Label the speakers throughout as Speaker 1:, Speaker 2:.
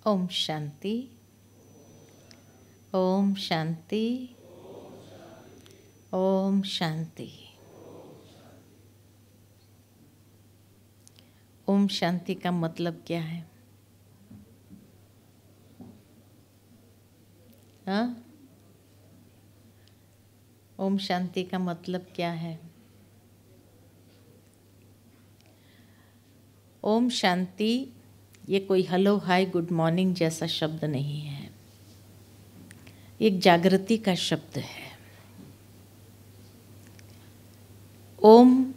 Speaker 1: ओम शांति। ओम शांति। ओम शांति। ओम शांति का मतलब क्या है? हाँ, ओम शांति का मतलब क्या है? ओम शांति ये कोई हेलो हाय गुड मॉर्निंग जैसा शब्द नहीं है, एक जागृति का शब्द है। ओम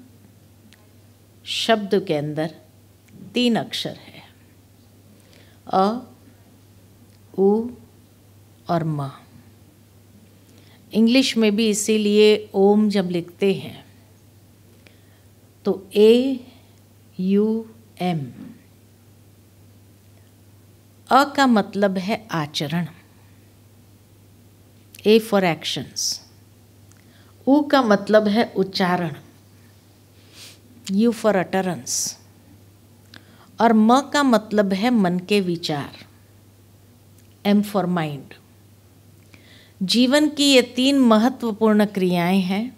Speaker 1: शब्द के अंदर 3 अक्षर है, अ, उ और म। इंग्लिश में भी इसीलिए ओम जब लिखते हैं तो AUM। अ का मतलब है आचरण, A फॉर एक्शंस। उ का मतलब है उच्चारण, U फॉर अटरेंस। और म का मतलब है मन के विचार, M फॉर माइंड। जीवन की ये 3 महत्वपूर्ण क्रियाएं हैं,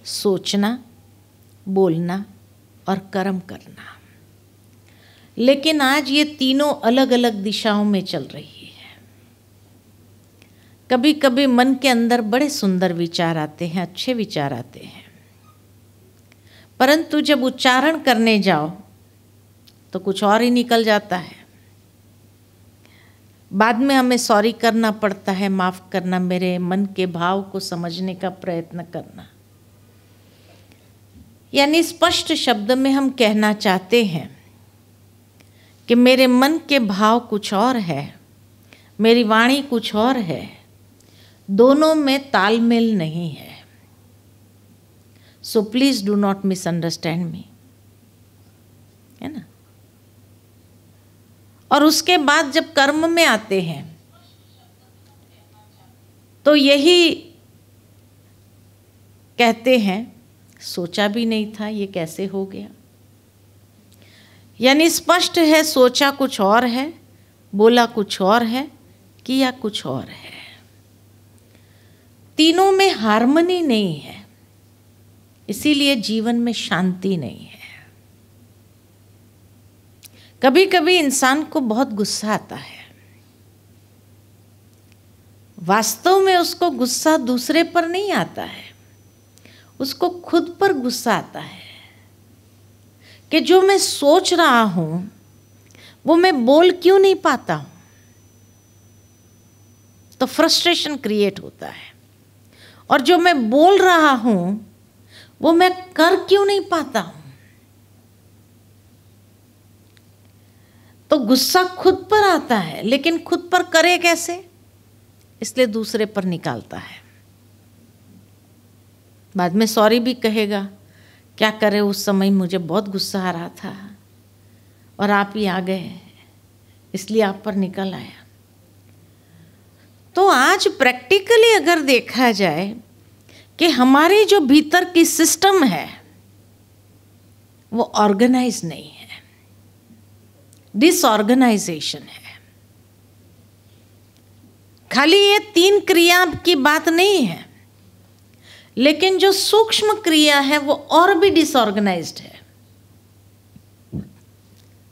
Speaker 1: सोचना, बोलना और कर्म करना। लेकिन आज ये तीनों अलग अलग दिशाओं में चल रही है। कभी कभी मन के अंदर बड़े सुंदर विचार आते हैं, अच्छे विचार आते हैं, परंतु जब उच्चारण करने जाओ तो कुछ और ही निकल जाता है। बाद में हमें सॉरी करना पड़ता है, माफ़ करना, मेरे मन के भाव को समझने का प्रयत्न करना। यानी स्पष्ट शब्द में हम कहना चाहते हैं कि मेरे मन के भाव कुछ और है, मेरी वाणी कुछ और है, दोनों में तालमेल नहीं है। So please do not misunderstand मी, है ना। और उसके बाद जब कर्म में आते हैं तो यही कहते हैं, सोचा भी नहीं था ये कैसे हो गया। यानी स्पष्ट है, सोचा कुछ और है, बोला कुछ और है, किया कुछ और है। तीनों में हार्मनी नहीं है, इसीलिए जीवन में शांति नहीं है। कभी कभी इंसान को बहुत गुस्सा आता है, वास्तव में उसको गुस्सा दूसरे पर नहीं आता है, उसको खुद पर गुस्सा आता है कि जो मैं सोच रहा हूं वो मैं बोल क्यों नहीं पाता हूं। तो फ्रस्ट्रेशन क्रिएट होता है। और जो मैं बोल रहा हूं वो मैं कर क्यों नहीं पाता हूं। तो गुस्सा खुद पर आता है, लेकिन खुद पर करे कैसे, इसलिए दूसरे पर निकालता है। बाद में सॉरी भी कहेगा, क्या करे उस समय मुझे बहुत गुस्सा आ रहा था और आप ही आ गए, इसलिए आप पर निकल आया। तो आज प्रैक्टिकली अगर देखा जाए कि हमारी जो भीतर की सिस्टम है वो ऑर्गेनाइज नहीं है, डिसऑर्गेनाइजेशन है। खाली ये 3 क्रिया की बात नहीं है, लेकिन जो सूक्ष्म क्रिया है वो और भी डिसऑर्गेनाइज्ड है।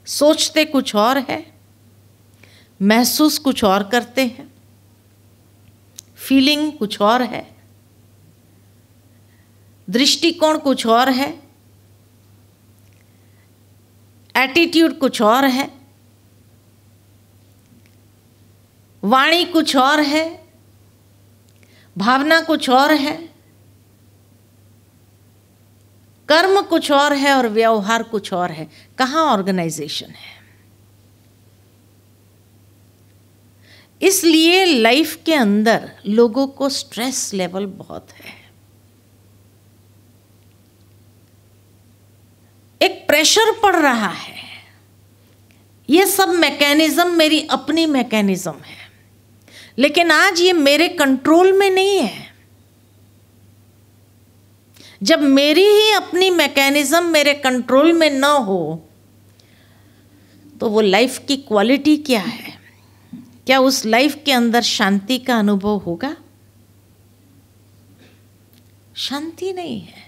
Speaker 1: सोचते कुछ और है, महसूस कुछ और करते हैं, फीलिंग कुछ और है, दृष्टिकोण कुछ और है, एटीट्यूड कुछ और है, वाणी कुछ और है, भावना कुछ और है, कर्म कुछ और है और व्यवहार कुछ और है। कहाँ ऑर्गेनाइजेशन है? इसलिए लाइफ के अंदर लोगों को स्ट्रेस लेवल बहुत है, एक प्रेशर पड़ रहा है। ये सब मैकेनिज्म मेरी अपनी मैकेनिज्म है, लेकिन आज ये मेरे कंट्रोल में नहीं है। जब मेरी ही अपनी मैकेनिज्म मेरे कंट्रोल में न हो तो वो लाइफ की क्वालिटी क्या है? क्या उस लाइफ के अंदर शांति का अनुभव होगा? शांति नहीं है।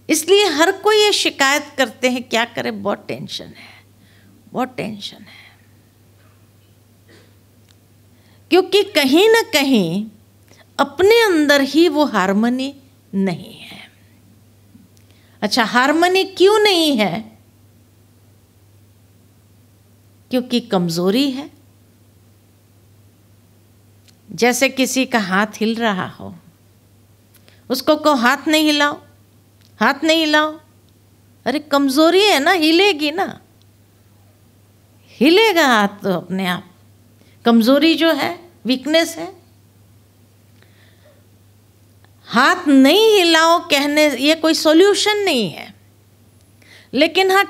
Speaker 1: इसलिए हर कोई ये शिकायत करते हैं, क्या करे, बहुत टेंशन है, बहुत टेंशन है। क्योंकि कहीं ना कहीं अपने अंदर ही वो हार्मनी नहीं है। अच्छा, हार्मनी क्यों नहीं है? क्योंकि कमजोरी है। जैसे किसी का हाथ हिल रहा हो, उसको कहो हाथ नहीं हिलाओ, हाथ नहीं हिलाओ। अरे कमजोरी है ना, हिलेगी ना, हिलेगा हाथ तो अपने आप। कमजोरी जो है, वीकनेस है। हाथ नहीं हिलाओ कहने ये कोई सॉल्यूशन नहीं है। लेकिन हाँ,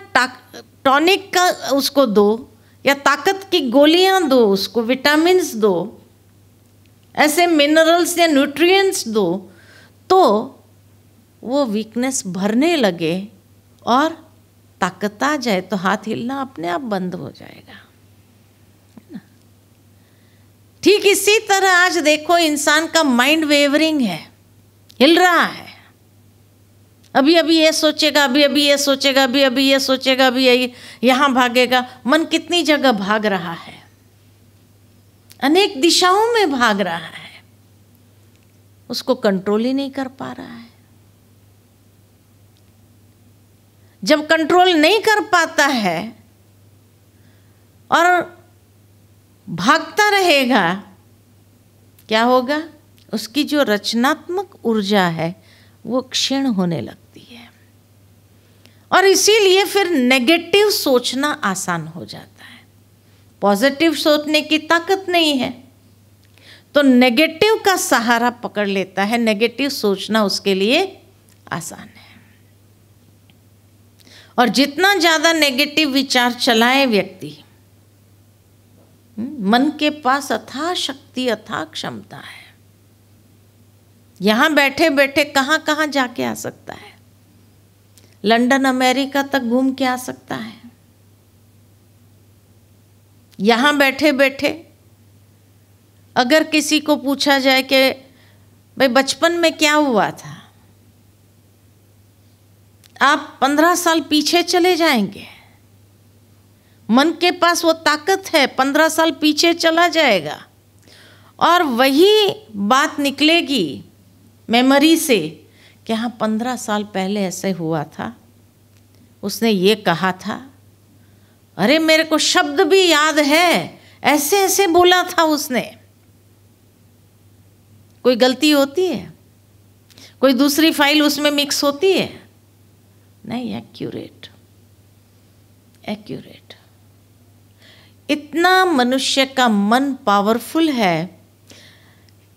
Speaker 1: टॉनिक का उसको दो, या ताकत की गोलियां दो, उसको विटामिन्स दो, ऐसे मिनरल्स या न्यूट्रिएंट्स दो, तो वो वीकनेस भरने लगे और ताकत आ जाए, तो हाथ हिलना अपने आप बंद हो जाएगा। ठीक इसी तरह आज देखो, इंसान का माइंड वेवरिंग है, हिल रहा है। अभी अभी ये सोचेगा, अभी अभी ये सोचेगा, अभी अभी ये सोचेगा, अभी यही यहाँ भागेगा। मन कितनी जगह भाग रहा है, अनेक दिशाओं में भाग रहा है, उसको कंट्रोल ही नहीं कर पा रहा है। जब कंट्रोल नहीं कर पाता है और भागता रहेगा, क्या होगा? उसकी जो रचनात्मक ऊर्जा है वो क्षीण होने लगती है, और इसीलिए फिर नेगेटिव सोचना आसान हो जाता है। पॉजिटिव सोचने की ताकत नहीं है, तो नेगेटिव का सहारा पकड़ लेता है। नेगेटिव सोचना उसके लिए आसान है, और जितना ज़्यादा नेगेटिव विचार चलाए व्यक्ति, मन के पास अथाह शक्ति, अथाह क्षमता है। यहाँ बैठे बैठे कहाँ कहाँ जाके आ सकता है, लंदन अमेरिका तक घूम के आ सकता है। यहाँ बैठे बैठे अगर किसी को पूछा जाए कि भाई बचपन में क्या हुआ था, आप 15 साल पीछे चले जाएंगे। मन के पास वो ताकत है, 15 साल पीछे चला जाएगा और वही बात निकलेगी मेमोरी से कि हाँ 15 साल पहले ऐसे हुआ था, उसने ये कहा था, अरे मेरे को शब्द भी याद है, ऐसे ऐसे बोला था उसने। कोई गलती होती है? कोई दूसरी फाइल उसमें मिक्स होती है? नहीं, एक्यूरेट, एक्यूरेट। इतना मनुष्य का मन पावरफुल है,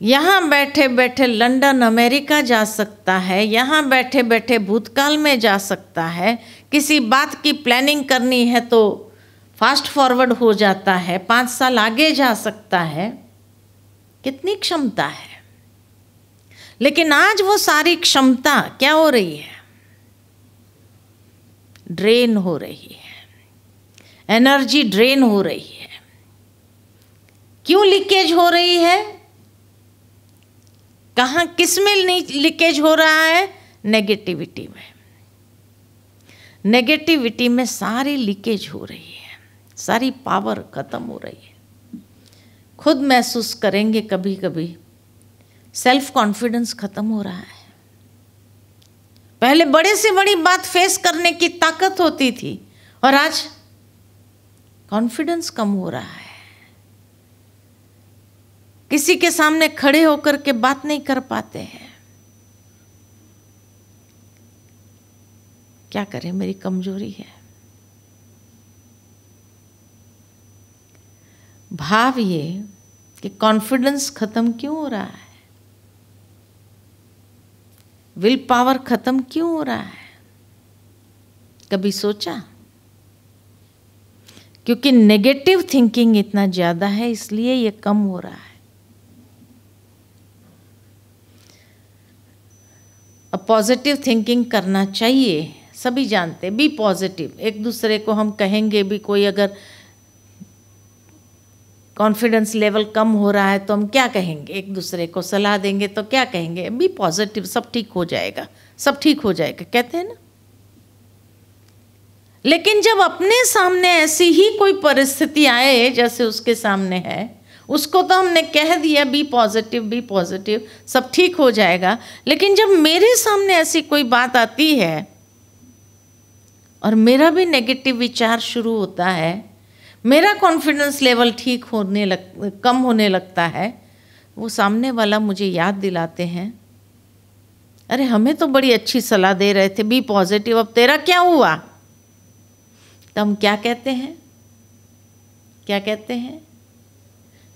Speaker 1: यहाँ बैठे बैठे लंदन अमेरिका जा सकता है, यहाँ बैठे बैठे भूतकाल में जा सकता है। किसी बात की प्लानिंग करनी है तो फास्ट फॉरवर्ड हो जाता है, 5 साल आगे जा सकता है। कितनी क्षमता है! लेकिन आज वो सारी क्षमता क्या हो रही है? ड्रेन हो रही है, एनर्जी ड्रेन हो रही है। क्यों लीकेज हो रही है? कहाँ, किस में लीकेज हो रहा है? नेगेटिविटी में। नेगेटिविटी में सारी लीकेज हो रही है, सारी पावर खत्म हो रही है। खुद महसूस करेंगे कभी कभी, सेल्फ कॉन्फिडेंस खत्म हो रहा है। पहले बड़े से बड़ी बात फेस करने की ताकत होती थी, और आज कॉन्फिडेंस कम हो रहा है। किसी के सामने खड़े होकर के बात नहीं कर पाते हैं। क्या करें, मेरी कमजोरी है। भाव ये कि कॉन्फिडेंस खत्म क्यों हो रहा है, विल पावर खत्म क्यों हो रहा है? कभी सोचा? क्योंकि नेगेटिव थिंकिंग इतना ज्यादा है, इसलिए ये कम हो रहा है। अब पॉजिटिव थिंकिंग करना चाहिए, सभी जानते, बी पॉजिटिव। एक दूसरे को हम कहेंगे भी, कोई अगर कॉन्फिडेंस लेवल कम हो रहा है तो हम क्या कहेंगे, एक दूसरे को सलाह देंगे तो क्या कहेंगे, बी पॉजिटिव, सब ठीक हो जाएगा, सब ठीक हो जाएगा, कहते हैं ना। लेकिन जब अपने सामने ऐसी ही कोई परिस्थिति आए जैसे उसके सामने है, उसको तो हमने कह दिया बी पॉजिटिव, सब ठीक हो जाएगा। लेकिन जब मेरे सामने ऐसी कोई बात आती है और मेरा भी नेगेटिव विचार शुरू होता है, मेरा कॉन्फिडेंस लेवल कम होने लगता है, वो सामने वाला मुझे याद दिलाते हैं, अरे हमें तो बड़ी अच्छी सलाह दे रहे थे बी पॉजिटिव, अब तेरा क्या हुआ। तो हम क्या कहते हैं,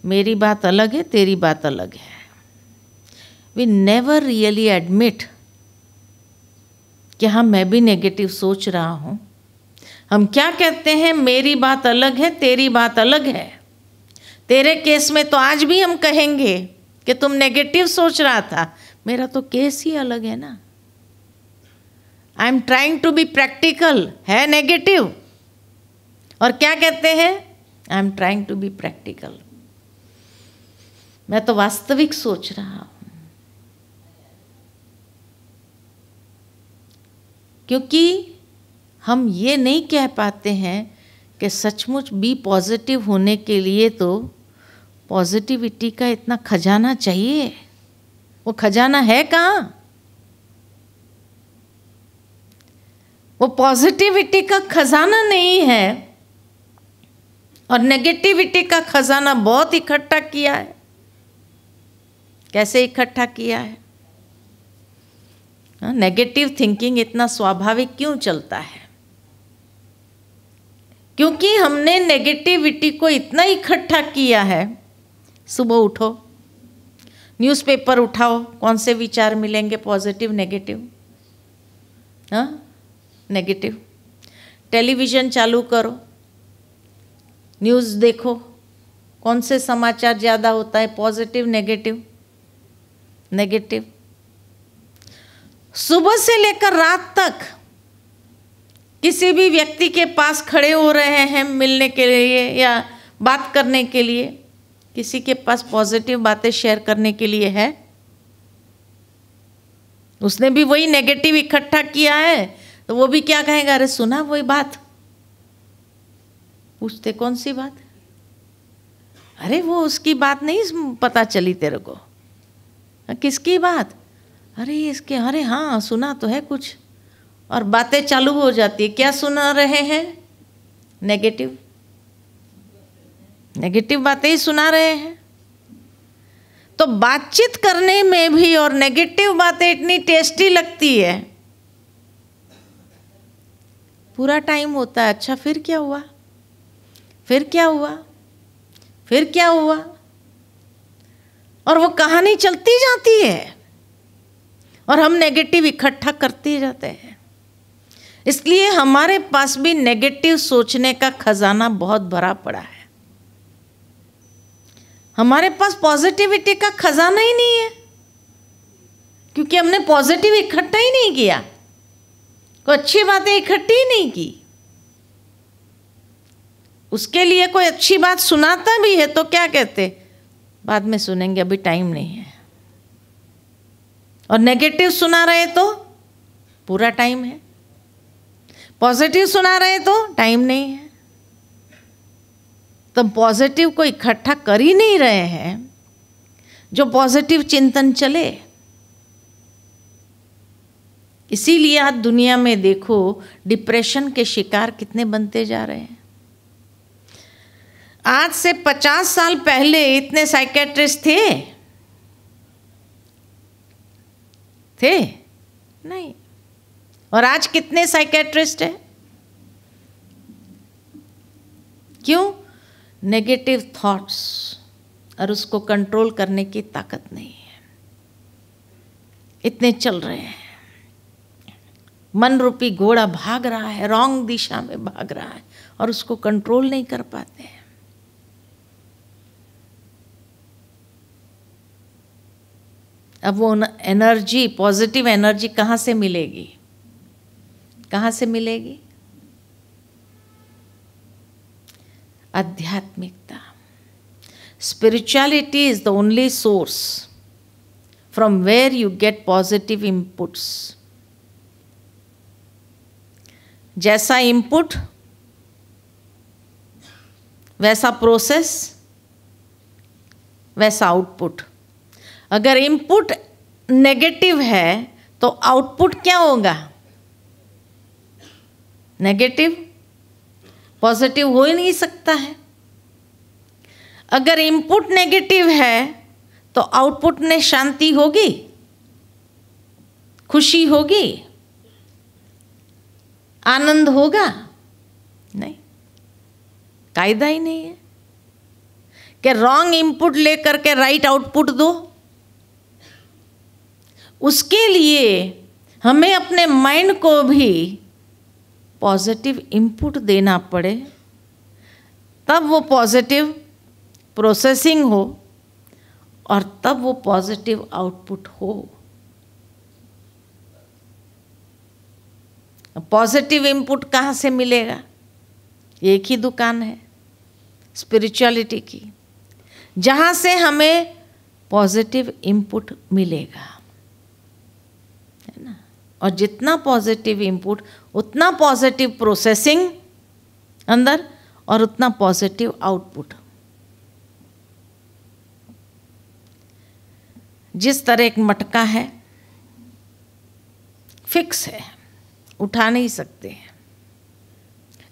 Speaker 1: मेरी बात अलग है, तेरी बात अलग है। वी नेवर रियली एडमिट कि हाँ मैं भी नेगेटिव सोच रहा हूँ। हम क्या कहते हैं, मेरी बात अलग है, तेरी बात अलग है। तेरे केस में तो आज भी हम कहेंगे कि तुम नेगेटिव सोच रहा था, मेरा तो केस ही अलग है ना। I am trying to be practical, है नेगेटिव, और क्या कहते हैं, I am trying to be practical, मैं तो वास्तविक सोच रहा हूं। क्योंकि हम ये नहीं कह पाते हैं कि सचमुच बी पॉजिटिव होने के लिए तो पॉजिटिविटी का इतना खजाना चाहिए। वो खजाना है कहाँ? वो पॉजिटिविटी का खजाना नहीं है और नेगेटिविटी का खजाना बहुत इकट्ठा किया है। कैसे इकट्ठा किया है? नेगेटिव थिंकिंग इतना स्वाभाविक क्यों चलता है? क्योंकि हमने नेगेटिविटी को इतना इकट्ठा किया है। सुबह उठो, न्यूज़पेपर उठाओ, कौन से विचार मिलेंगे, पॉजिटिव नेगेटिव? हाँ, नेगेटिव। टेलीविज़न चालू करो, न्यूज़ देखो, कौन से समाचार ज़्यादा होता है, पॉजिटिव नेगेटिव? नेगेटिव। सुबह से लेकर रात तक किसी भी व्यक्ति के पास खड़े हो रहे हैं मिलने के लिए या बात करने के लिए, किसी के पास पॉजिटिव बातें शेयर करने के लिए है? उसने भी वही नेगेटिव इकट्ठा किया है, तो वो भी क्या कहेगा, अरे सुना वही बात। पूछते कौन सी बात? अरे वो उसकी बात नहीं पता चली तेरे को। किसकी बात? अरे इसके, अरे हाँ सुना तो है कुछ, और बातें चालू हो जाती है। क्या सुना रहे हैं? नेगेटिव, नेगेटिव बातें ही सुना रहे हैं। तो बातचीत करने में भी और नेगेटिव बातें इतनी टेस्टी लगती है, पूरा टाइम होता है, अच्छा फिर क्या हुआ, फिर क्या हुआ, फिर क्या हुआ, और वो कहानी चलती जाती है और हम नेगेटिव इकट्ठा करते जाते हैं। इसलिए हमारे पास भी नेगेटिव सोचने का खजाना बहुत भरा पड़ा है। हमारे पास पॉजिटिविटी का खजाना ही नहीं है, क्योंकि हमने पॉजिटिव इकट्ठा ही नहीं किया, कोई अच्छी बातें इकट्ठी ही नहीं की। उसके लिए कोई अच्छी बात सुनाता भी है तो क्या कहते, बाद में सुनेंगे, अभी टाइम नहीं है। और नेगेटिव सुना रहे तो पूरा टाइम है, पॉजिटिव सुना रहे तो टाइम नहीं है। तो पॉजिटिव को इकट्ठा कर ही नहीं रहे हैं, जो पॉजिटिव चिंतन चले। इसीलिए आज दुनिया में देखो डिप्रेशन के शिकार कितने बनते जा रहे हैं। आज से 50 साल पहले इतने साइकेट्रिस्ट थे नहीं, और आज कितने साइकेट्रिस्ट हैं? क्यों? नेगेटिव थॉट्स, और उसको कंट्रोल करने की ताकत नहीं है। इतने चल रहे हैं, मन रूपी घोड़ा भाग रहा है, रॉन्ग दिशा में भाग रहा है, और उसको कंट्रोल नहीं कर पाते हैं। अब वो एनर्जी, पॉजिटिव एनर्जी कहाँ से मिलेगी? कहाँ से मिलेगी? आध्यात्मिकता। Spirituality is the only source from where you get positive inputs. जैसा इनपुट वैसा प्रोसेस वैसा आउटपुट। अगर इनपुट नेगेटिव है तो आउटपुट क्या होगा? नेगेटिव। पॉजिटिव हो ही नहीं सकता है। अगर इनपुट नेगेटिव है तो आउटपुट में शांति होगी, खुशी होगी, आनंद होगा? नहीं, कायदा ही नहीं है कि रॉन्ग इनपुट लेकर के राइट आउटपुट दो। उसके लिए हमें अपने माइंड को भी पॉजिटिव इनपुट देना पड़े, तब वो पॉजिटिव प्रोसेसिंग हो और तब वो पॉजिटिव आउटपुट हो। पॉजिटिव इनपुट कहाँ से मिलेगा? एक ही दुकान है स्पिरिचुअलिटी की, जहाँ से हमें पॉजिटिव इनपुट मिलेगा, है ना। और जितना पॉजिटिव इनपुट उतना पॉजिटिव प्रोसेसिंग अंदर और उतना पॉजिटिव आउटपुट। जिस तरह एक मटका है, फिक्स है, उठा नहीं सकते हैं,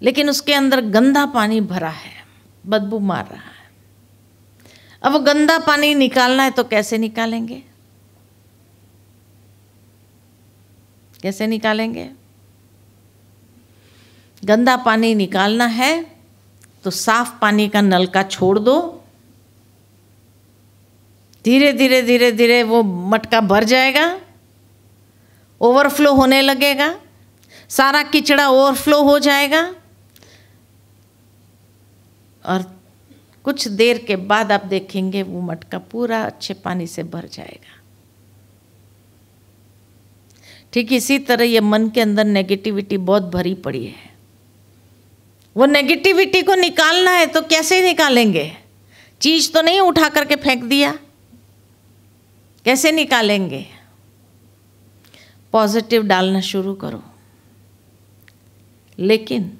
Speaker 1: लेकिन उसके अंदर गंदा पानी भरा है, बदबू मार रहा है। अब वो गंदा पानी निकालना है तो कैसे निकालेंगे? कैसे निकालेंगे? गंदा पानी निकालना है तो साफ पानी का नलका छोड़ दो, धीरे धीरे धीरे धीरे वो मटका भर जाएगा, ओवरफ्लो होने लगेगा, सारा किचड़ा ओवरफ्लो हो जाएगा और कुछ देर के बाद आप देखेंगे वो मटका पूरा अच्छे पानी से भर जाएगा। ठीक इसी तरह ये मन के अंदर नेगेटिविटी बहुत भरी पड़ी है। वो नेगेटिविटी को निकालना है तो कैसे निकालेंगे? चीज तो नहीं उठा करके फेंक दिया, कैसे निकालेंगे? पॉजिटिव डालना शुरू करो। लेकिन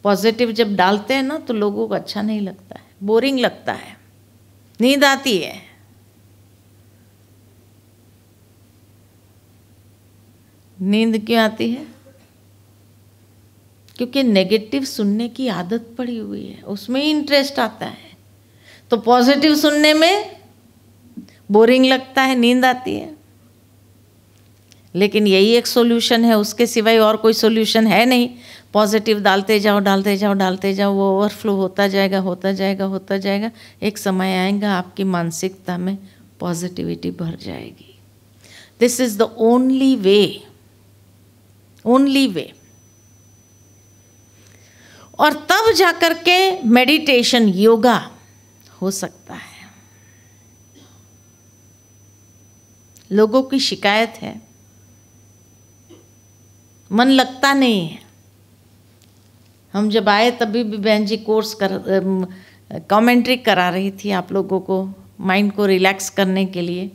Speaker 1: पॉजिटिव जब डालते हैं ना तो लोगों को अच्छा नहीं लगता है, बोरिंग लगता है, नींद आती है। नींद क्यों आती है? क्योंकि नेगेटिव सुनने की आदत पड़ी हुई है, उसमें ही इंटरेस्ट आता है। तो पॉजिटिव सुनने में बोरिंग लगता है, नींद आती है। लेकिन यही एक सॉल्यूशन है, उसके सिवाय और कोई सॉल्यूशन है नहीं। पॉजिटिव डालते जाओ डालते जाओ डालते जाओ, वो ओवरफ्लो होता जाएगा होता जाएगा होता जाएगा। एक समय आएगा आपकी मानसिकता में पॉजिटिविटी भर जाएगी। This is the only way, only way. और तब जाकर के मेडिटेशन, योगा हो सकता है। लोगों की शिकायत है मन लगता नहीं है। हम जब आए तभी भी बहन जी कोर्स कमेंट्री करा रही थी आप लोगों को, माइंड को रिलैक्स करने के लिए।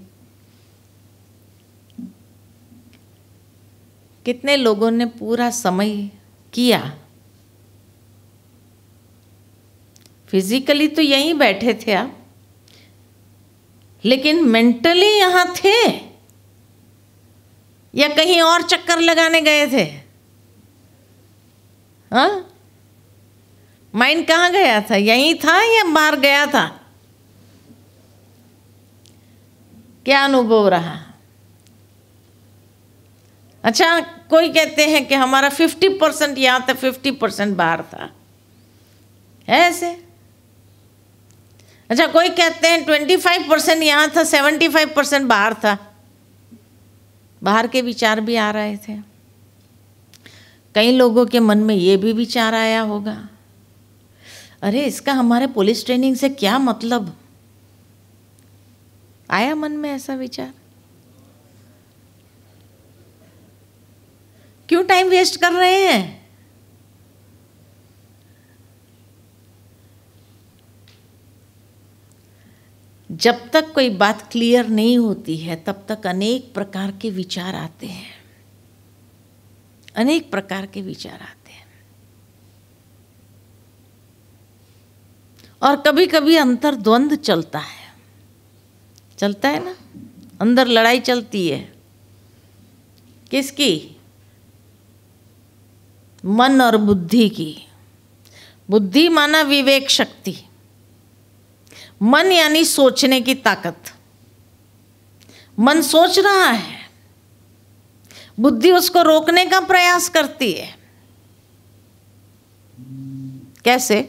Speaker 1: कितने लोगों ने पूरा समय किया? फिजिकली तो यहीं बैठे थे आप, लेकिन मेंटली यहाँ थे या कहीं और चक्कर लगाने गए थे? हाँ, माइंड कहाँ गया था? यहीं था या बाहर गया था? क्या अनुभव रहा? अच्छा, कोई कहते हैं कि हमारा 50% यहाँ था, 50% बाहर था, है ऐसे? अच्छा, कोई कहते हैं 25% यहाँ था, 75% बाहर था। बाहर के विचार भी आ रहे थे। कई लोगों के मन में ये भी विचार आया होगा, अरे इसका हमारे पुलिस ट्रेनिंग से क्या मतलब? आया मन में ऐसा विचार? क्यों टाइम वेस्ट कर रहे हैं? जब तक कोई बात क्लियर नहीं होती है तब तक अनेक प्रकार के विचार आते हैं, अनेक प्रकार के विचार आते हैं। और कभी कभी अंतर द्वंद्व चलता है ना, अंदर लड़ाई चलती है। किसकी? मन और बुद्धि की। बुद्धि माना विवेक शक्ति, मन यानी सोचने की ताकत। मन सोच रहा है, बुद्धि उसको रोकने का प्रयास करती है। कैसे?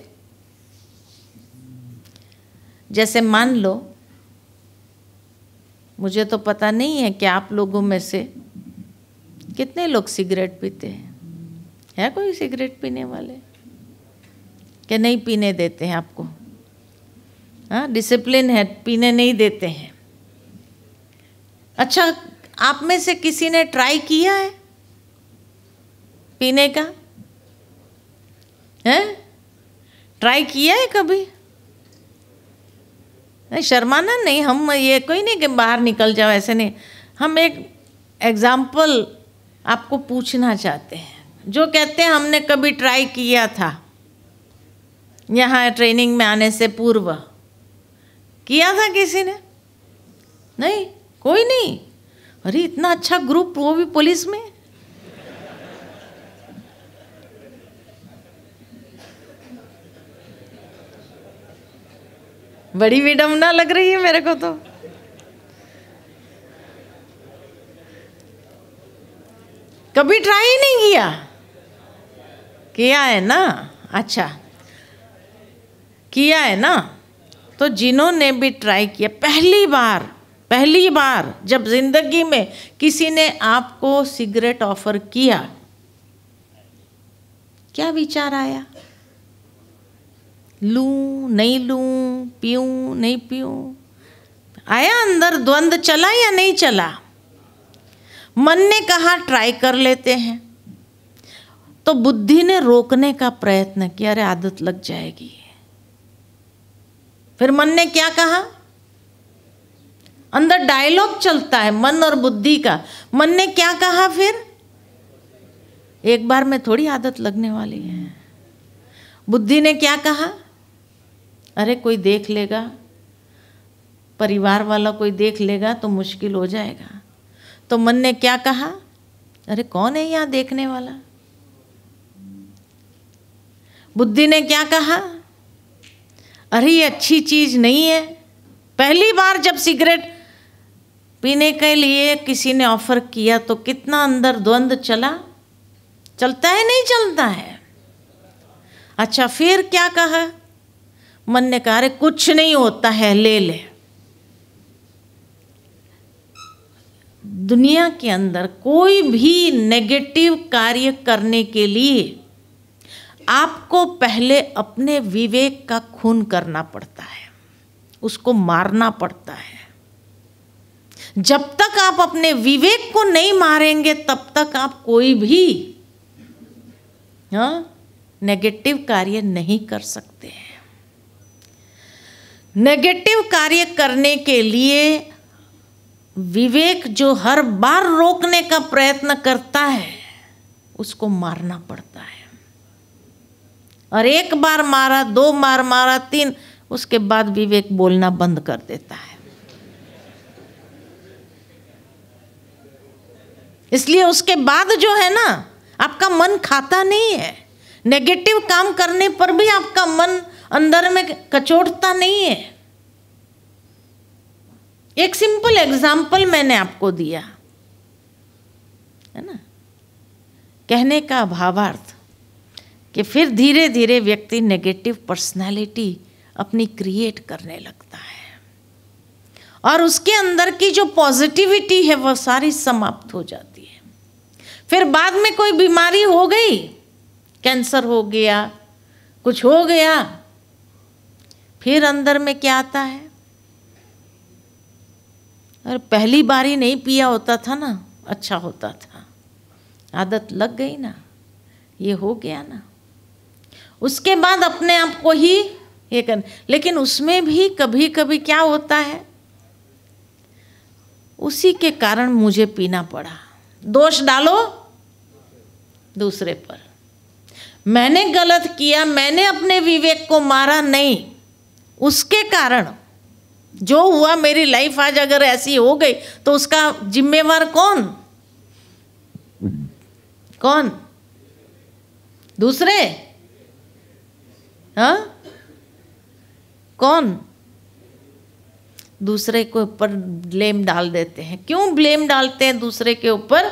Speaker 1: जैसे मान लो, मुझे तो पता नहीं है कि आप लोगों में से कितने लोग सिगरेट पीते हैं। है कोई सिगरेट पीने वाले कि नहीं पीने देते हैं आपको? हाँ, डिसिप्लिन है, पीने नहीं देते हैं। अच्छा, आप में से किसी ने ट्राई किया है पीने का? है? ट्राई किया है कभी? नहीं, शर्माना नहीं, हम ये कोई नहीं कि बाहर निकल जाओ, ऐसे नहीं। हम एक एग्जाम्पल आपको पूछना चाहते हैं। जो कहते हैं हमने कभी ट्राई किया था, यहाँ ट्रेनिंग में आने से पूर्व किया था किसी ने? नहीं, कोई नहीं। अरे इतना अच्छा ग्रुप, वो भी पुलिस में। बड़ी विडंबना लग रही है मेरे को तो। कभी ट्राई ही नहीं किया? किया है ना? अच्छा, किया है ना? तो जिन्होंने भी ट्राई किया, पहली बार जब जिंदगी में किसी ने आपको सिगरेट ऑफर किया, क्या विचार आया? लूं नहीं लूं, पीऊं नहीं पीऊं? आया अंदर द्वंद्व, चला या नहीं चला? मन ने कहा ट्राई कर लेते हैं, तो बुद्धि ने रोकने का प्रयत्न किया, अरे आदत लग जाएगी। फिर मन ने क्या कहा? अंदर डायलॉग चलता है मन और बुद्धि का। मन ने क्या कहा फिर? एक बार में थोड़ी आदत लगने वाली है। बुद्धि ने क्या कहा? अरे कोई देख लेगा, परिवार वाला कोई देख लेगा तो मुश्किल हो जाएगा। तो मन ने क्या कहा? अरे कौन है यहाँ देखने वाला? बुद्धि ने क्या कहा? अरे ये अच्छी चीज नहीं है। पहली बार जब सिगरेट पीने के लिए किसी ने ऑफर किया तो कितना अंदर द्वंद्व चलता है नहीं चलता है? अच्छा, फिर क्या कहा? मन ने कहा अरे कुछ नहीं होता है, ले ले। दुनिया के अंदर कोई भी नेगेटिव कार्य करने के लिए आपको पहले अपने विवेक का खून करना पड़ता है, उसको मारना पड़ता है। जब तक आप अपने विवेक को नहीं मारेंगे तब तक आप कोई भी नेगेटिव कार्य नहीं कर सकते हैं। नेगेटिव कार्य करने के लिए विवेक जो हर बार रोकने का प्रयत्न करता है, उसको मारना पड़ता है। और एक बार मारा, दो बार मारा, तीन, उसके बाद विवेक बोलना बंद कर देता है। इसलिए उसके बाद जो है ना, आपका मन खाता नहीं है। नेगेटिव काम करने पर भी आपका मन अंदर में कचोटता नहीं है। एक सिंपल एग्जाम्पल मैंने आपको दिया है ना, कहने का भावार्थ कि फिर धीरे धीरे व्यक्ति नेगेटिव पर्सनालिटी अपनी क्रिएट करने लगता है और उसके अंदर की जो पॉजिटिविटी है वह सारी समाप्त हो जाती है। फिर बाद में कोई बीमारी हो गई, कैंसर हो गया, कुछ हो गया, फिर अंदर में क्या आता है? अरे पहली बार ही नहीं पिया होता था ना, अच्छा होता था। आदत लग गई ना, ये हो गया ना, उसके बाद अपने आप को ही ये कर। लेकिन उसमें भी कभी कभी क्या होता है, उसी के कारण मुझे पीना पड़ा। दोष डालो दूसरे पर, मैंने गलत किया, मैंने अपने विवेक को मारा नहीं, उसके कारण जो हुआ, मेरी लाइफ आज अगर ऐसी हो गई तो उसका जिम्मेवार कौन? कौन? दूसरे? हाँ, कौन? दूसरे के ऊपर ब्लेम डाल देते हैं। क्यों ब्लेम डालते हैं दूसरे के ऊपर?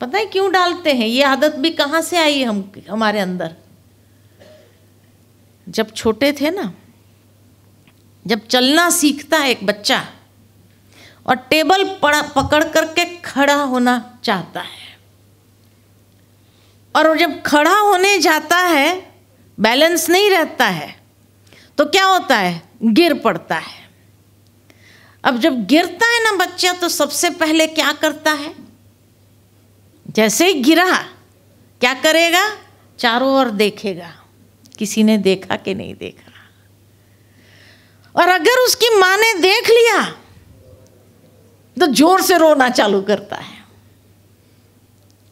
Speaker 1: पता है क्यों डालते हैं? ये आदत भी कहाँ से आई हमारे अंदर? जब छोटे थे ना, जब चलना सीखता है एक बच्चा और टेबल पकड़ करके खड़ा होना चाहता है, और जब खड़ा होने जाता है बैलेंस नहीं रहता है तो क्या होता है? गिर पड़ता है। अब जब गिरता है ना बच्चा, तो सबसे पहले क्या करता है? जैसे ही गिरा क्या करेगा? चारों ओर देखेगा, किसी ने देखा कि नहीं देखा। और अगर उसकी माँ ने देख लिया तो जोर से रोना चालू करता है।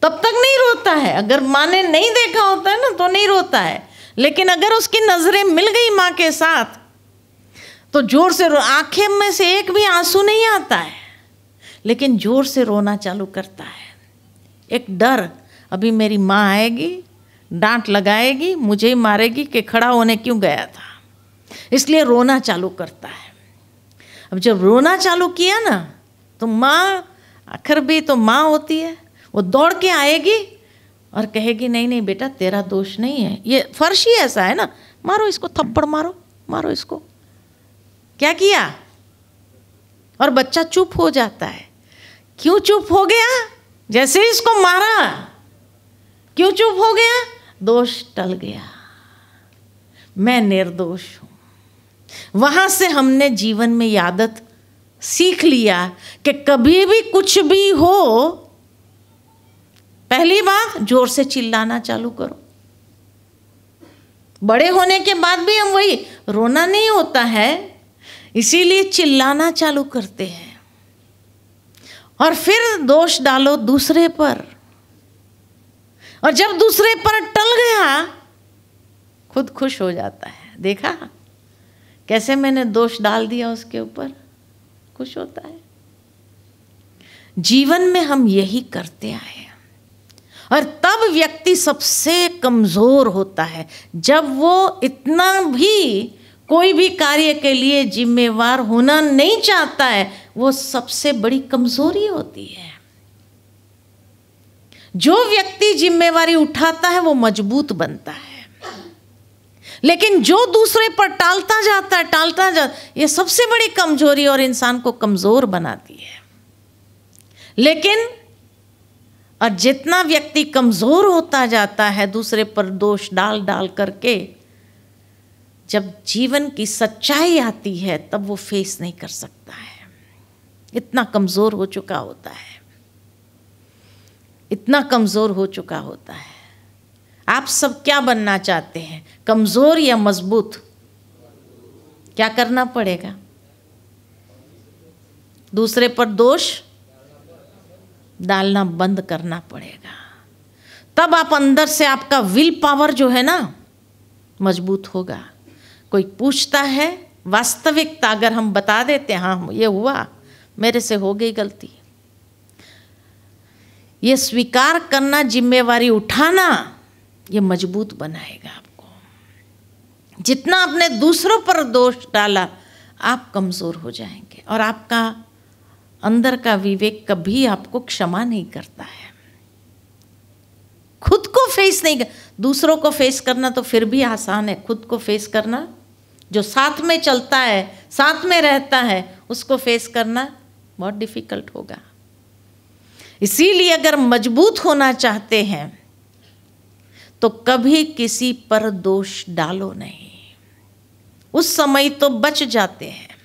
Speaker 1: तब तक नहीं रोता है, अगर माँ ने नहीं देखा होता है ना तो नहीं रोता है, लेकिन अगर उसकी नजरें मिल गई माँ के साथ तो जोर से आंखें में से एक भी आंसू नहीं आता है, लेकिन जोर से रोना चालू करता है। एक डर, अभी मेरी माँ आएगी, डांट लगाएगी, मुझे ही मारेगी कि खड़ा होने क्यों गया था, इसलिए रोना चालू करता है। अब जब रोना चालू किया ना तो माँ, आखिर भी तो माँ होती है, वो दौड़ के आएगी और कहेगी नहीं नहीं बेटा तेरा दोष नहीं है, ये फर्श ही ऐसा है ना, मारो इसको, थप्पड़ मारो, मारो इसको। क्या किया? और बच्चा चुप हो जाता है। क्यों चुप हो गया? जैसे इसको मारा, क्यों चुप हो गया? दोष टल गया, मैं निर्दोष हूं। वहां से हमने जीवन में ये आदत सीख लिया कि कभी भी कुछ भी हो, पहली बात जोर से चिल्लाना चालू करो। बड़े होने के बाद भी हम वही, रोना नहीं होता है, इसीलिए चिल्लाना चालू करते हैं। और फिर दोष डालो दूसरे पर, और जब दूसरे पर टल गया खुद खुश हो जाता है। देखा कैसे मैंने दोष डाल दिया उसके ऊपर, खुश होता है। जीवन में हम यही करते आए, और तब व्यक्ति सबसे कमजोर होता है जब वो इतना भी कोई भी कार्य के लिए जिम्मेवार होना नहीं चाहता है। वो सबसे बड़ी कमजोरी होती है। जो व्यक्ति जिम्मेवारी उठाता है वो मजबूत बनता है, लेकिन जो दूसरे पर टालता जाता, ये सबसे बड़ी कमजोरी और इंसान को कमजोर बनाती है। लेकिन और जितना व्यक्ति कमजोर होता जाता है दूसरे पर दोष डाल डाल करके, जब जीवन की सच्चाई आती है तब वो फेस नहीं कर सकता है। इतना कमजोर हो चुका होता है, इतना कमजोर हो चुका होता है। आप सब क्या बनना चाहते हैं, कमजोर या मजबूत? क्या करना पड़ेगा? दूसरे पर दोष डालना बंद करना पड़ेगा। तब आप अंदर से, आपका विल पावर जो है ना मजबूत होगा। कोई पूछता है, वास्तविकता अगर हम बता देते हैं, हाँ ये हुआ, मेरे से हो गई गलती, ये स्वीकार करना, जिम्मेवारी उठाना, ये मजबूत बनाएगा आपको। जितना आपने दूसरों पर दोष डाला आप कमजोर हो जाएंगे, और आपका अंदर का विवेक कभी आपको क्षमा नहीं करता है। खुद को फेस नहीं कर, दूसरों को फेस करना तो फिर भी आसान है, खुद को फेस करना, जो साथ में चलता है, साथ में रहता है, उसको फेस करना बहुत डिफिकल्ट होगा। इसीलिए अगर मजबूत होना चाहते हैं तो कभी किसी पर दोष डालो नहीं। उस समय तो बच जाते हैं,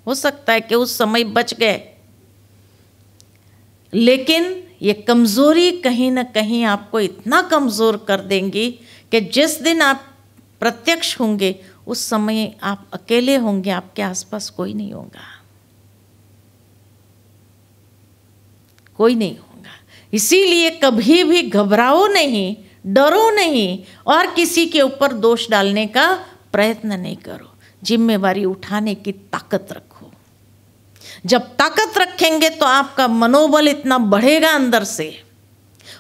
Speaker 1: हो सकता है कि उस समय बच गए, लेकिन ये कमज़ोरी कहीं ना कहीं आपको इतना कमज़ोर कर देंगी कि जिस दिन आप प्रत्यक्ष होंगे उस समय आप अकेले होंगे, आपके आसपास कोई नहीं होगा, कोई नहीं होगा। इसीलिए कभी भी घबराओ नहीं, डरो नहीं और किसी के ऊपर दोष डालने का प्रयत्न नहीं करो। जिम्मेवारी उठाने की ताकत रखो। जब ताकत रखेंगे तो आपका मनोबल इतना बढ़ेगा अंदर से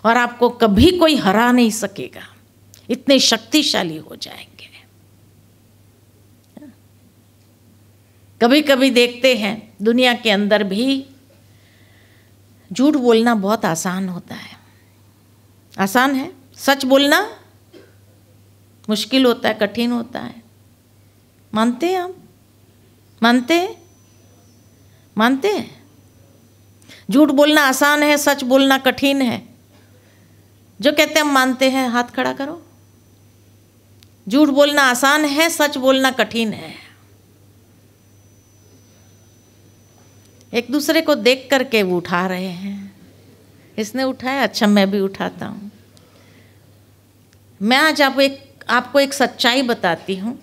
Speaker 1: और आपको कभी कोई हरा नहीं सकेगा, इतने शक्तिशाली हो जाएंगे। कभी कभी देखते हैं दुनिया के अंदर भी झूठ बोलना बहुत आसान होता है। आसान है, सच बोलना मुश्किल होता है, कठिन होता है। मानते हैं आप? मानते हैं? मानते हैं? झूठ बोलना आसान है, सच बोलना कठिन है। जो कहते हैं हम मानते हैं, हाथ खड़ा करो। झूठ बोलना आसान है, सच बोलना कठिन है। एक दूसरे को देख करके वो उठा रहे हैं। इसने उठाया, अच्छा मैं भी उठाता हूँ। मैं आज आपको एक सच्चाई बताती हूँ।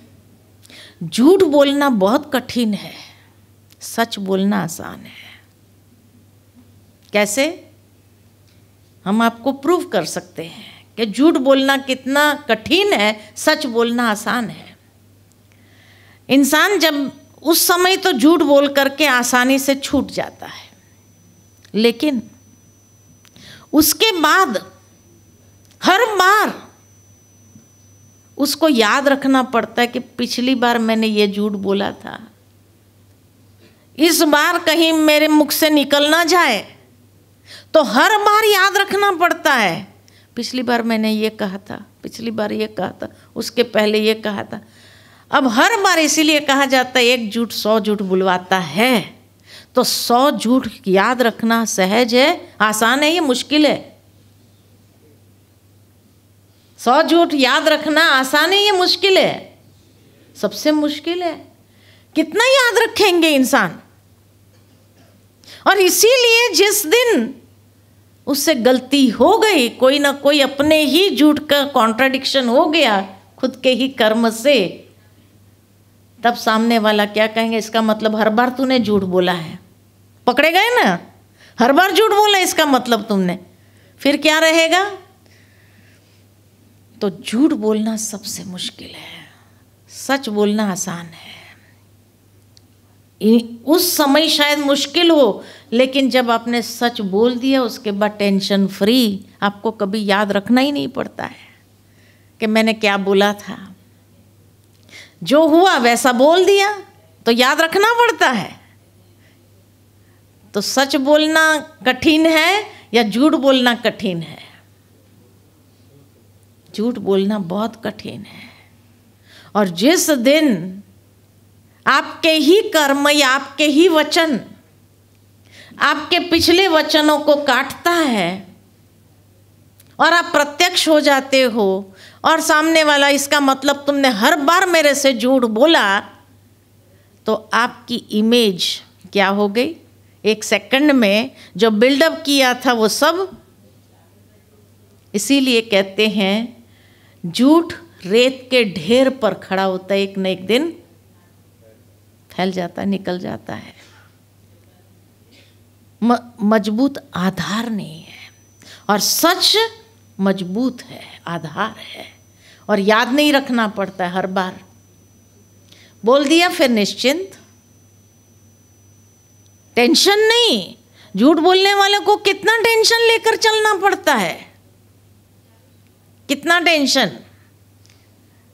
Speaker 1: झूठ बोलना बहुत कठिन है, सच बोलना आसान है। कैसे? हम आपको प्रूव कर सकते हैं कि झूठ बोलना कितना कठिन है, सच बोलना आसान है। इंसान जब उस समय तो झूठ बोल करके आसानी से छूट जाता है, लेकिन उसके बाद हर बार उसको याद रखना पड़ता है कि पिछली बार मैंने ये झूठ बोला था, इस बार कहीं मेरे मुख से निकल ना जाए। तो हर बार याद रखना पड़ता है, पिछली बार मैंने ये कहा था, पिछली बार ये कहा था, उसके पहले ये कहा था। अब हर बार इसीलिए कहा जाता है एक झूठ 100 झूठ बुलवाता है। तो 100 झूठ याद रखना सहज है, आसान है, ये मुश्किल है? 100 झूठ याद रखना आसान है, ये मुश्किल है? सबसे मुश्किल है। कितना याद रखेंगे इंसान? और इसीलिए जिस दिन उससे गलती हो गई, कोई ना कोई अपने ही झूठ का कॉन्ट्राडिक्शन हो गया खुद के ही कर्म से, तब सामने वाला क्या कहेंगे, इसका मतलब हर बार तूने झूठ बोला है। पकड़े गए ना, हर बार झूठ बोला इसका मतलब तुमने। फिर क्या रहेगा? तो झूठ बोलना सबसे मुश्किल है, सच बोलना आसान है। उस समय शायद मुश्किल हो, लेकिन जब आपने सच बोल दिया उसके बाद टेंशन फ्री, आपको कभी याद रखना ही नहीं पड़ता है कि मैंने क्या बोला था। जो हुआ वैसा बोल दिया, तो याद रखना पड़ता है। तो सच बोलना कठिन है या झूठ बोलना कठिन है? झूठ बोलना बहुत कठिन है। और जिस दिन आपके ही कर्म या आपके ही वचन आपके पिछले वचनों को काटता है और आप प्रत्यक्ष हो जाते हो और सामने वाला, इसका मतलब तुमने हर बार मेरे से झूठ बोला, तो आपकी इमेज क्या हो गई? एक सेकंड में जो बिल्डअप किया था वो सब। इसीलिए कहते हैं झूठ रेत के ढेर पर खड़ा होता है, एक न एक दिन फैल जाता है, निकल जाता है। मजबूत आधार नहीं है, और सच मजबूत है, आधार है, और याद नहीं रखना पड़ता है। हर बार बोल दिया फिर निश्चिंत, टेंशन नहीं। झूठ बोलने वाले को कितना टेंशन लेकर चलना पड़ता है, कितना टेंशन।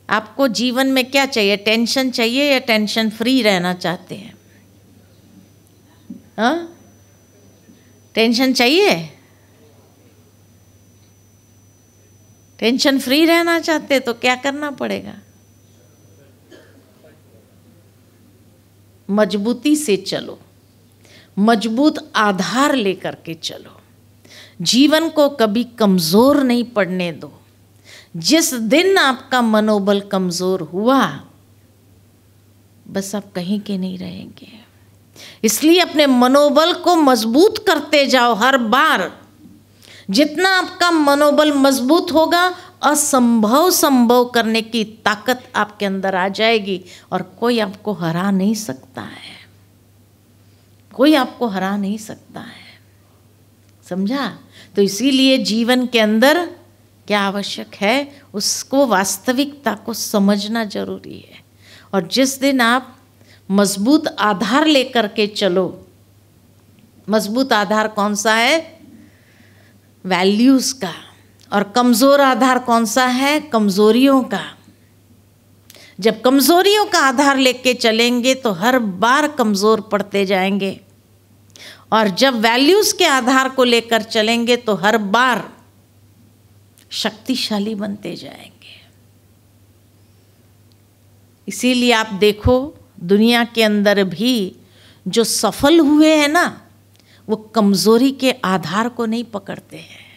Speaker 1: आपको जीवन में क्या चाहिए? टेंशन चाहिए या टेंशन फ्री रहना चाहते हैं? हाँ, टेंशन चाहिए? टेंशन फ्री रहना चाहते हैं तो क्या करना पड़ेगा? मजबूती से चलो, मजबूत आधार लेकर के चलो। जीवन को कभी कमज़ोर नहीं पड़ने दो। जिस दिन आपका मनोबल कमज़ोर हुआ, बस आप कहीं के नहीं रहेंगे। इसलिए अपने मनोबल को मजबूत करते जाओ हर बार, जितना आपका मनोबल मजबूत होगा, असंभव संभव करने की ताकत आपके अंदर आ जाएगी और कोई आपको हरा नहीं सकता है, कोई आपको हरा नहीं सकता है। समझा? तो इसीलिए जीवन के अंदर क्या आवश्यक है, उसको वास्तविकता को समझना जरूरी है। और जिस दिन आप मजबूत आधार लेकर के चलो, मजबूत आधार कौन सा है? वैल्यूज़ का। और कमज़ोर आधार कौन सा है? कमज़ोरियों का। जब कमज़ोरियों का आधार लेके चलेंगे तो हर बार कमज़ोर पड़ते जाएंगे, और जब वैल्यूज़ के आधार को लेकर चलेंगे तो हर बार शक्तिशाली बनते जाएंगे। इसीलिए आप देखो, दुनिया के अंदर भी जो सफल हुए हैं ना, वो कमज़ोरी के आधार को नहीं पकड़ते हैं,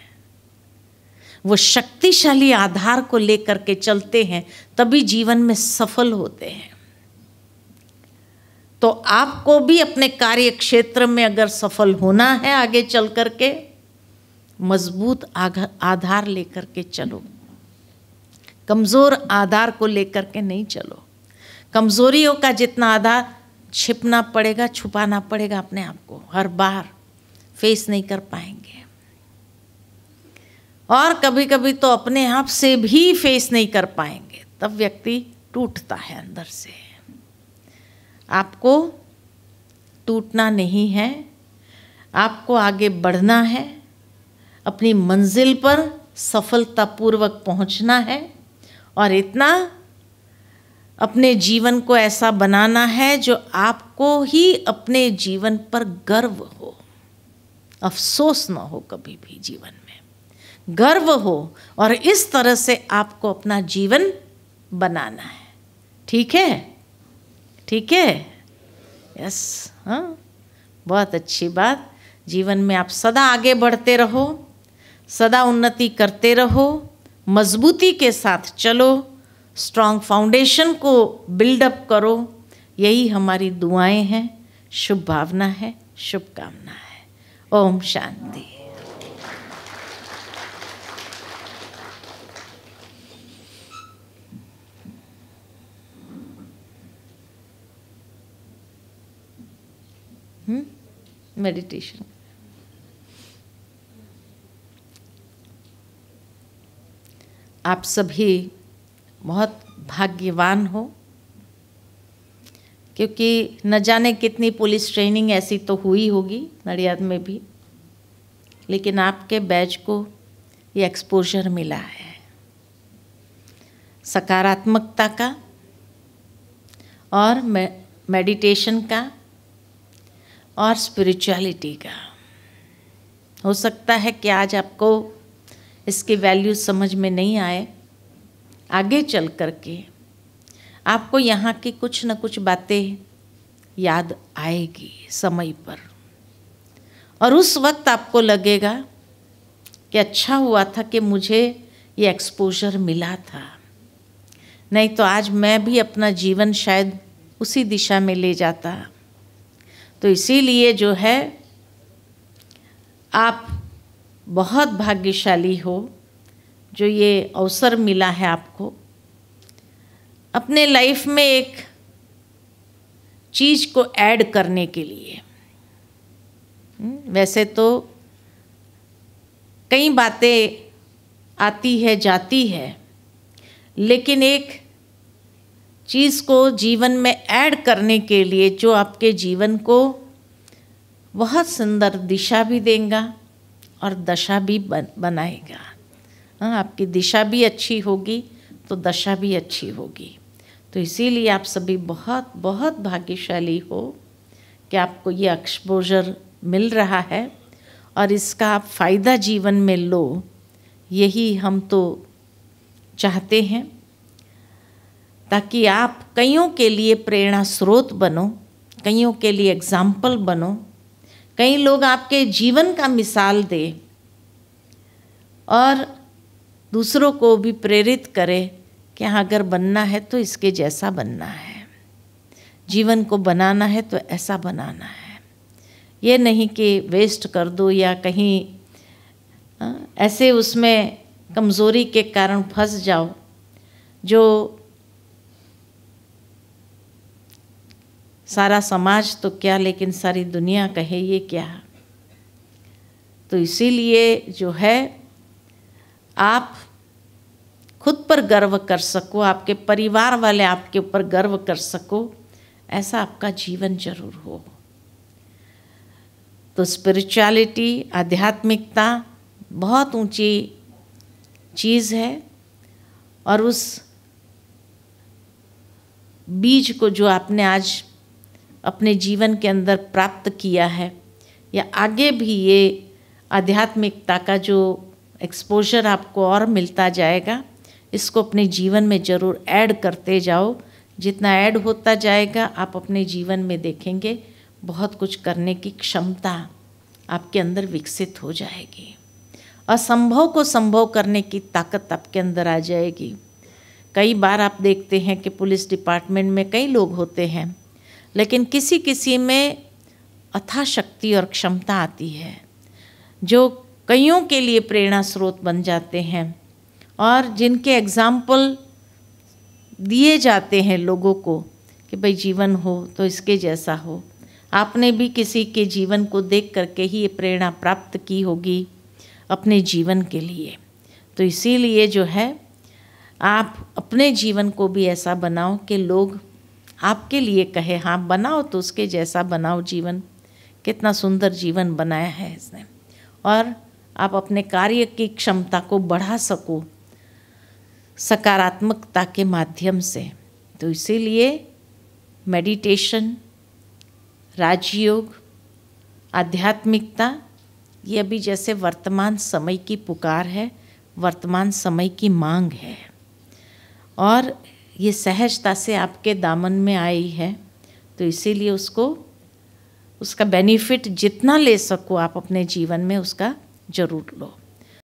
Speaker 1: वो शक्तिशाली आधार को लेकर के चलते हैं, तभी जीवन में सफल होते हैं। तो आपको भी अपने कार्य क्षेत्र में अगर सफल होना है आगे चल कर के, मजबूत आधार लेकर के चलो, कमज़ोर आधार को लेकर के नहीं चलो। कमज़ोरियों का जितना आधार छिपना पड़ेगा, छुपाना पड़ेगा अपने आप को, हर बार फेस नहीं कर पाएंगे। और कभी कभी तो अपने आप से भी फेस नहीं कर पाएंगे, तब व्यक्ति टूटता है अंदर से। आपको टूटना नहीं है, आपको आगे बढ़ना है, अपनी मंजिल पर सफलतापूर्वक पहुंचना है, और इतना अपने जीवन को ऐसा बनाना है जो आपको ही अपने जीवन पर गर्व हो, अफसोस ना हो कभी भी, जीवन में गर्व हो। और इस तरह से आपको अपना जीवन बनाना है। ठीक है? ठीक है? यस, हाँ, बहुत अच्छी बात। जीवन में आप सदा आगे बढ़ते रहो, सदा उन्नति करते रहो, मजबूती के साथ चलो, स्ट्रॉन्ग फाउंडेशन को बिल्डअप करो। यही हमारी दुआएं हैं, शुभ भावना है, शुभकामना है। ओम शांति। मेडिटेशन। आप सभी बहुत भाग्यवान हो, क्योंकि न जाने कितनी पुलिस ट्रेनिंग ऐसी तो हुई होगी नडियाद में भी, लेकिन आपके बैच को ये एक्सपोजर मिला है सकारात्मकता का और मेडिटेशन का और स्पिरिचुअलिटी का। हो सकता है कि आज आपको इसकी वैल्यू समझ में नहीं आए, आगे चल कर के आपको यहाँ की कुछ न कुछ बातें याद आएगी समय पर, और उस वक्त आपको लगेगा कि अच्छा हुआ था कि मुझे ये एक्सपोजर मिला था, नहीं तो आज मैं भी अपना जीवन शायद उसी दिशा में ले जाता। तो इसीलिए जो है, आप बहुत भाग्यशाली हो जो ये अवसर मिला है आपको अपने लाइफ में एक चीज़ को ऐड करने के लिए। वैसे तो कई बातें आती है जाती है, लेकिन एक चीज़ को जीवन में ऐड करने के लिए जो आपके जीवन को बहुत सुंदर दिशा भी देगा और दशा भी बनाएगा। हाँ, आपकी दिशा भी अच्छी होगी तो दशा भी अच्छी होगी। तो इसीलिए आप सभी बहुत बहुत भाग्यशाली हो कि आपको ये एक्सपोजर मिल रहा है और इसका आप फ़ायदा जीवन में लो, यही हम तो चाहते हैं, ताकि आप कईयों के लिए प्रेरणा स्रोत बनो, कईयों के लिए एग्जाम्पल बनो, कई लोग आपके जीवन का मिसाल दे और दूसरों को भी प्रेरित करे कि हाँ, अगर बनना है तो इसके जैसा बनना है, जीवन को बनाना है तो ऐसा बनाना है। ये नहीं कि वेस्ट कर दो या कहीं ऐसे उसमें कमज़ोरी के कारण फंस जाओ जो सारा समाज तो क्या लेकिन सारी दुनिया कहे ये क्या। तो इसीलिए जो है आप खुद पर गर्व कर सको, आपके परिवार वाले आपके ऊपर गर्व कर सको, ऐसा आपका जीवन जरूर हो। तो स्पिरिचुअलिटी, आध्यात्मिकता बहुत ऊंची चीज़ है और उस बीज को जो आपने आज अपने जीवन के अंदर प्राप्त किया है, या आगे भी ये आध्यात्मिकता का जो एक्सपोजर आपको और मिलता जाएगा, इसको अपने जीवन में ज़रूर ऐड करते जाओ। जितना ऐड होता जाएगा आप अपने जीवन में देखेंगे बहुत कुछ करने की क्षमता आपके अंदर विकसित हो जाएगी। असंभव को संभव करने की ताकत आपके अंदर आ जाएगी। कई बार आप देखते हैं कि पुलिस डिपार्टमेंट में कई लोग होते हैं, लेकिन किसी किसी में अथाह शक्ति और क्षमता आती है जो कईयों के लिए प्रेरणा स्रोत बन जाते हैं और जिनके एग्जाम्पल दिए जाते हैं लोगों को कि भाई जीवन हो तो इसके जैसा हो। आपने भी किसी के जीवन को देख करके ही ये प्रेरणा प्राप्त की होगी अपने जीवन के लिए। तो इसीलिए जो है आप अपने जीवन को भी ऐसा बनाओ कि लोग आपके लिए कहे हाँ बनाओ तो उसके जैसा बनाओ जीवन, कितना सुंदर जीवन बनाया है इसने, और आप अपने कार्य की क्षमता को बढ़ा सको सकारात्मकता के माध्यम से। तो इसीलिए मेडिटेशन, राजयोग, आध्यात्मिकता ये अभी जैसे वर्तमान समय की पुकार है, वर्तमान समय की मांग है और ये सहजता से आपके दामन में आई है। तो इसीलिए उसका बेनिफिट जितना ले सको आप अपने जीवन में उसका जरूर लो।